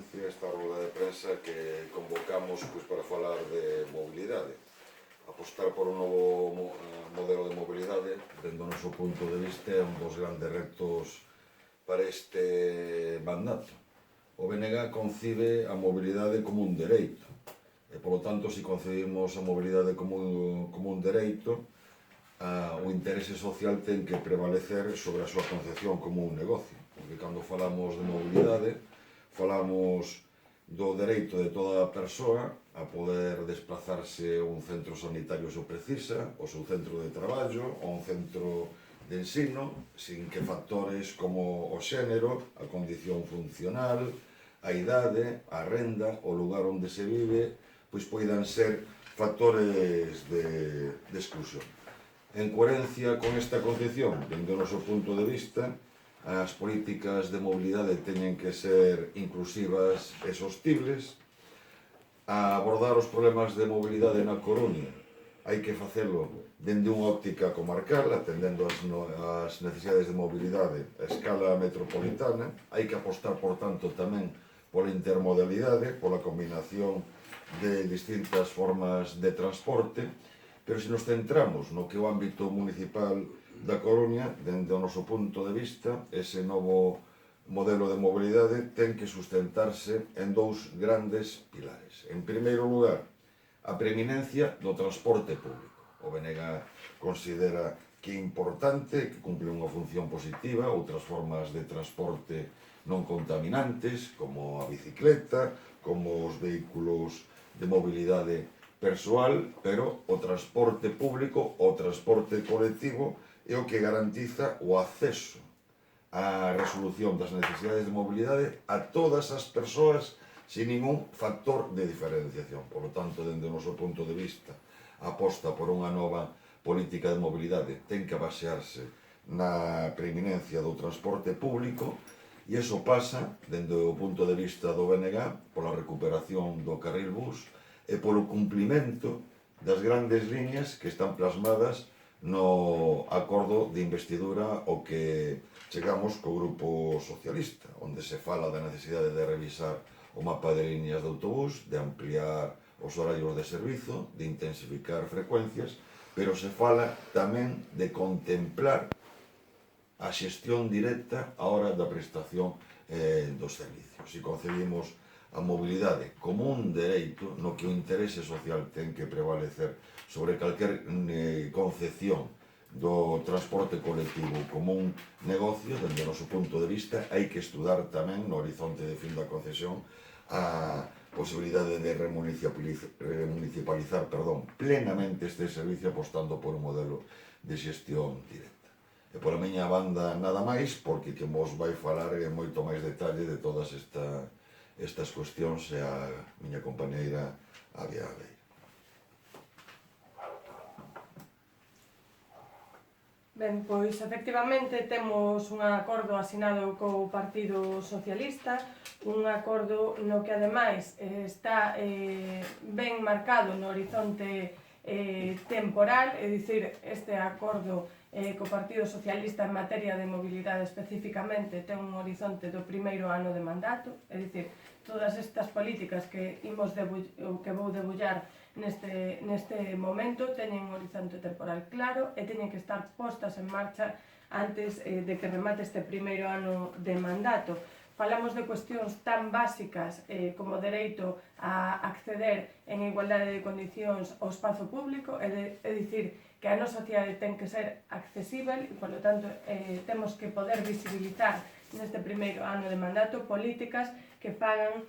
conferencia, esta roda de prensa que convocamos para falar de mobilidade. Apostar por un novo modelo de mobilidade, dentro do noso punto de vista, é un dos grandes retos para este mandato. O BNG concibe a mobilidade como un dereito, e, polo tanto, se concebimos a mobilidade como un dereito, o interese social ten que prevalecer sobre a súa concepción como un negocio. Porque cando falamos de mobilidade, falamos do dereito de toda a persoa a poder desplazarse a un centro sanitario se o precisa, ao seu centro de traballo, ou un centro de ensino, sin que factores como o xénero, a condición funcional, a idade, a renda, o lugar onde se vive, pois poidan ser factores de exclusión. En coherencia con esta concepción, dentro do noso punto de vista, as políticas de mobilidade teñen que ser inclusivas e sostibles. A abordar os problemas de mobilidade na Coruña hai que facelo dende unha óptica comarcal, atendendo as necesidades de mobilidade a escala metropolitana. Hai que apostar, por tanto, tamén pola intermodalidade, pola combinación de distintas formas de transporte, pero se nos centramos no que é o ámbito municipal da Coruña, dende o noso punto de vista, ese novo modelo de mobilidade ten que sustentarse en dous grandes pilares. En primeiro lugar, a preeminencia do transporte público. O BNG considera que é importante, que cumple unha función positiva, outras formas de transporte non contaminantes, como a bicicleta, como os vehículos de mobilidade persoal, pero o transporte público, o transporte colectivo, é o que garantiza o acceso á resolución das necesidades de mobilidade a todas as persoas sin ningún factor de diferenciación. Por lo tanto, dende o noso punto de vista, a aposta por unha nova política de mobilidade ten que basearse na preeminencia do transporte público, e iso pasa, dende o punto de vista do BNG, pola recuperación do carril bus e polo cumplimento das grandes líneas que están plasmadas no acordo de investidura ao que chegamos co Grupo Socialista, onde se fala da necesidade de revisar o mapa de líneas de autobús, de ampliar os horarios de servizo, de intensificar frecuencias, pero se fala tamén de contemplar a xestión directa á hora da prestación dos servicios. Se concebimos a mobilidade como un dereito no que o interese social ten que prevalecer sobre calquer concepción do transporte colectivo como un negocio, dende o noso punto de vista, hai que estudar tamén no horizonte de fin da concesión a posibilidade de remunicipalizar plenamente este servicio, apostando por un modelo de xestión directa. E pola miña banda nada máis, porque quen vos vai falar en moito máis detalle de todas estas cuestións é a miña compañeira Avia Leira. Ben, pois efectivamente temos un acordo asinado co Partido Socialista, un acordo no que ademais está ben marcado no horizonte temporal, é dicir, este acordo co Partido Socialista en materia de mobilidade especificamente ten un horizonte do primeiro ano de mandato, é dicir, todas estas políticas que vou debullar neste momento teñen un horizonte temporal claro e teñen que estar postas en marcha antes de que remate este primeiro ano de mandato. Falamos de cuestións tan básicas como o dereito a acceder en igualdade de condicións ao espazo público, é dicir, que a nosa cidade ten que ser accesible e, polo tanto, temos que poder visibilizar neste primeiro ano de mandato políticas que fagan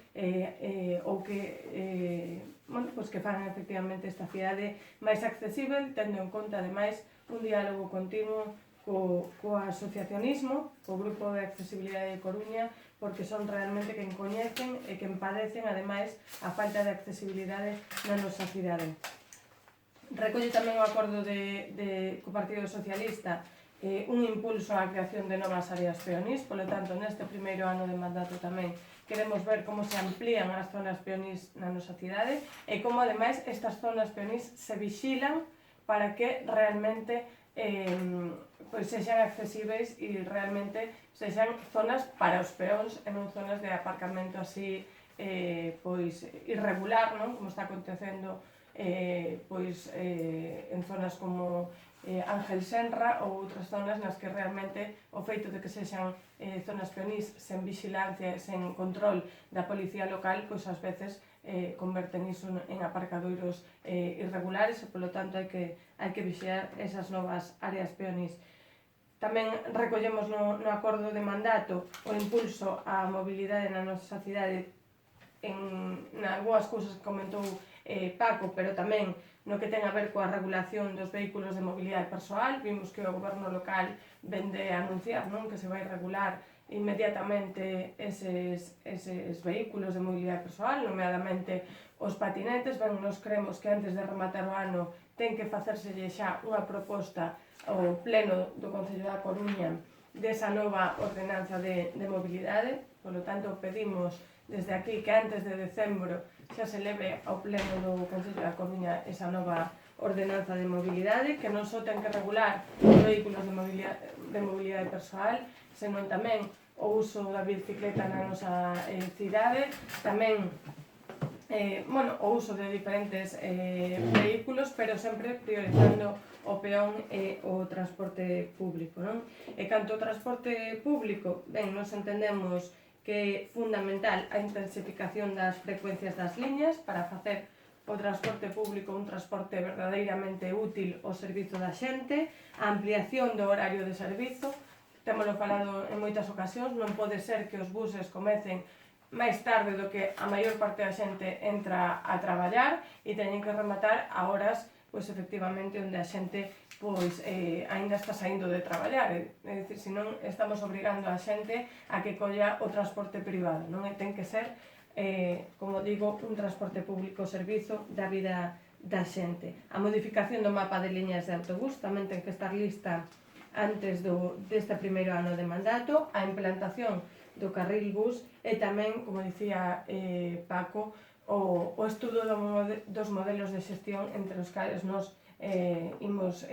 que fagan efectivamente esta cidade máis accesible, tendo en conta, ademais, un diálogo continuo co asociacionismo, co Grupo de Accesibilidade de Coruña, porque son realmente quen coñecen e quen padecen, ademais, a falta de accesibilidade na nosa cidade. Recolle tamén o acordo co Partido Socialista un impulso á creación de novas áreas peonís, polo tanto, neste primeiro ano de mandato tamén queremos ver como se amplían as zonas peonís na nosa cidade e como, ademais, estas zonas peonís se vixilan para que realmente sexan accesíveis e realmente sexan zonas para os peóns e non zonas de aparcamento así pois irregular, non? Como está acontecendo pois en zonas como Ángel Senra ou outras zonas nas que realmente o feito de que sexan zonas peonís sen vigilancia e sen control da policía local, pois ás veces converten iso en aparcadoiros irregulares e polo tanto hai que vixiar esas novas áreas peonís. Tamén recollemos no acordo de mandato o impulso á mobilidade na nosa cidade en algunhas cousas que comentou Paco, pero tamén no que ten a ver coa regulación dos vehículos de mobilidade persoal. Vimos que o goberno local vende a anunciar, non, que se vai regular inmediatamente eses vehículos de mobilidade persoal, nomeadamente os patinetes. Ben, nos creemos que antes de rematar o ano ten que facerselle xa unha proposta ao pleno do Concello da Coruña desa nova ordenanza de mobilidade. Por lo tanto, pedimos desde aquí que antes de decembro xa se leve ao pleno do Concello da Coruña esa nova ordenanza de mobilidade, que non só ten que regular os vehículos de mobilidade persoal, senón tamén o uso da bicicleta na nosa cidade, tamén o uso de diferentes vehículos, pero sempre priorizando o peón e o transporte público, non? E canto ao transporte público, ben, nos entendemos que é fundamental a intensificación das frecuencias das liñas para facer o transporte público un transporte verdadeiramente útil ao servizo da xente, a ampliación do horario de servizo. Témolo falado en moitas ocasións, non pode ser que os buses comecen máis tarde do que a maior parte da xente entra a traballar e teñen que rematar a horas, pois efectivamente, onde a xente pois aínda está saindo de traballar. É dicir, senón estamos obrigando a xente a que colla o transporte privado, non? E ten que ser, como digo, un transporte público servizo da vida da xente. A modificación do mapa de liñas de autobús tamén ten que estar lista antes deste primeiro ano de mandato, a implantación do carril bus e tamén, como dicía Paco, o estudo dos modelos de xestión entre os cales nos imos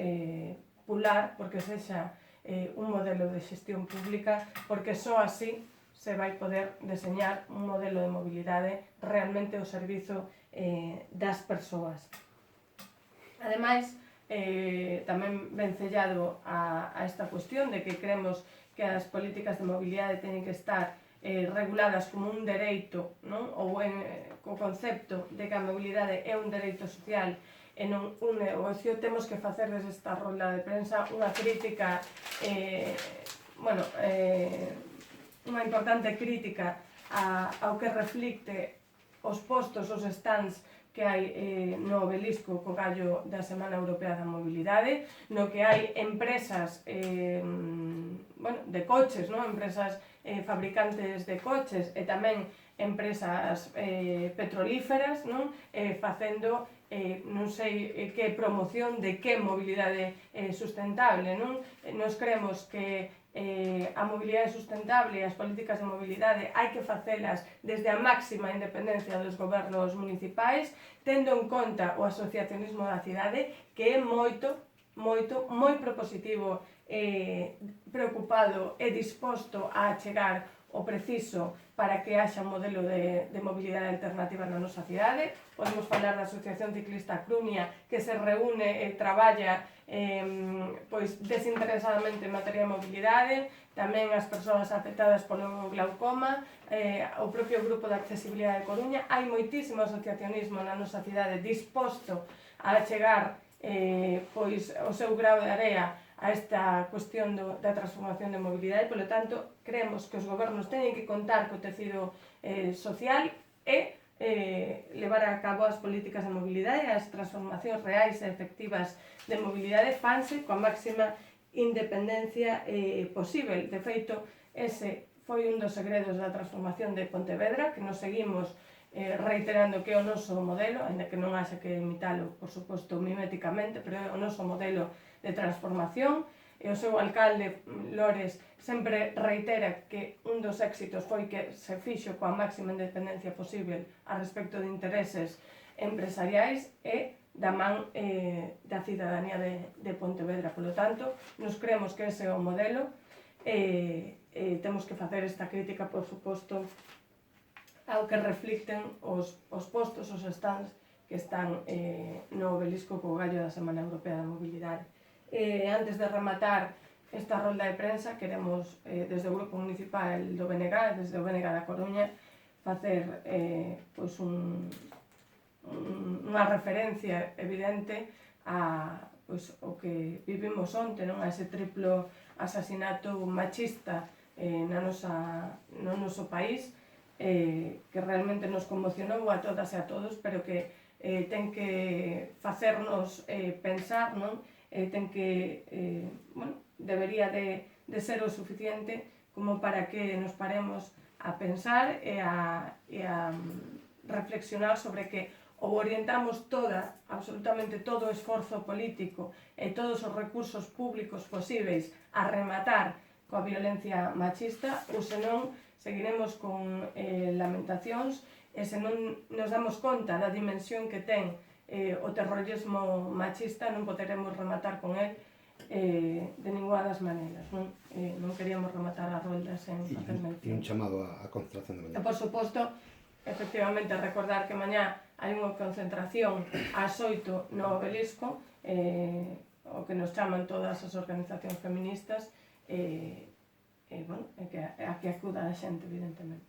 pular porque sexa un modelo de xestión pública, porque só así se vai poder deseñar un modelo de mobilidade realmente ao servizo das persoas. Ademais, tamén vencellado a esta cuestión de que creemos que as políticas de mobilidade teñen que estar reguladas como un dereito, non? Ou co concepto de que a mobilidade é un dereito social e non un negocio. Temos que facer desde esta rolda de prensa unha crítica, unha importante crítica ao que reflicte os postos, os stands que hai no obelisco co gallo da Semana Europea da Mobilidade, no que hai empresas de coches, empresas fabricantes de coches e tamén empresas petrolíferas, facendo non sei que promoción de que mobilidade sustentable, non? Nos creemos que a mobilidade sustentable e as políticas de mobilidade hai que facelas desde a máxima independencia dos gobernos municipais, tendo en conta o asociacionismo da cidade, que é moi propositivo, preocupado e disposto a achegar o preciso para que haxa un modelo de mobilidade alternativa na nosa cidade. Podemos falar da Asociación Ciclista Crunia, que se reúne e traballa desinteresadamente en materia de mobilidade, tamén as persoas afectadas polo glaucoma, o propio Grupo de Accesibilidade de Coruña. Hai moitísimo asociacionismo na nosa cidade disposto a achegar o seu grao de area a esta cuestión da transformación de mobilidade. Polo tanto, creemos que os gobernos teñen que contar co tecido social e levar a cabo as políticas de mobilidade, as transformacións reais e efectivas de mobilidade fanse coa máxima independencia posible. De feito, ese foi un dos segredos da transformación de Pontevedra, que nos seguimos reiterando que é o noso modelo, ainda que non haxa que imitalo, por suposto, miméticamente, pero é o noso modelo de transformación. E o seu alcalde, Lores, sempre reitera que un dos éxitos foi que se fixo coa máxima independencia posible a respecto de intereses empresariais e da man da cidadanía de Pontevedra. Polo tanto, nos creemos que ese é o modelo e temos que facer esta crítica, por suposto, ao que reflicten os postos, os stands que están no obelisco co gallo da Semana Europea da Mobilidade. Antes de rematar esta rolda de prensa, queremos, desde o Grupo Municipal do BNG, desde o BNG da Coruña, facer unha referencia evidente a o que vivimos onte, non? A ese triplo asasinato machista no noso país, que realmente nos conmocionou a todas e a todos, pero que ten que facernos pensar, non? Ten que, debería de ser o suficiente como para que nos paremos a pensar e a reflexionar sobre que ou orientamos absolutamente todo o esforzo político e todos os recursos públicos posíveis a rematar coa violencia machista, ou senón seguiremos con lamentacións e se non nos damos conta da dimensión que ten o terrorismo machista non poderemos rematar con el de ninguna das maneiras. Non queríamos rematar a rolda sen facer mención. E un chamado á concentración de mañá. E, por suposto, efectivamente, recordar que mañá hai unha concentración ás 8 no obelisco, o que nos chaman todas as organizacións feministas, a que acuda a xente, evidentemente.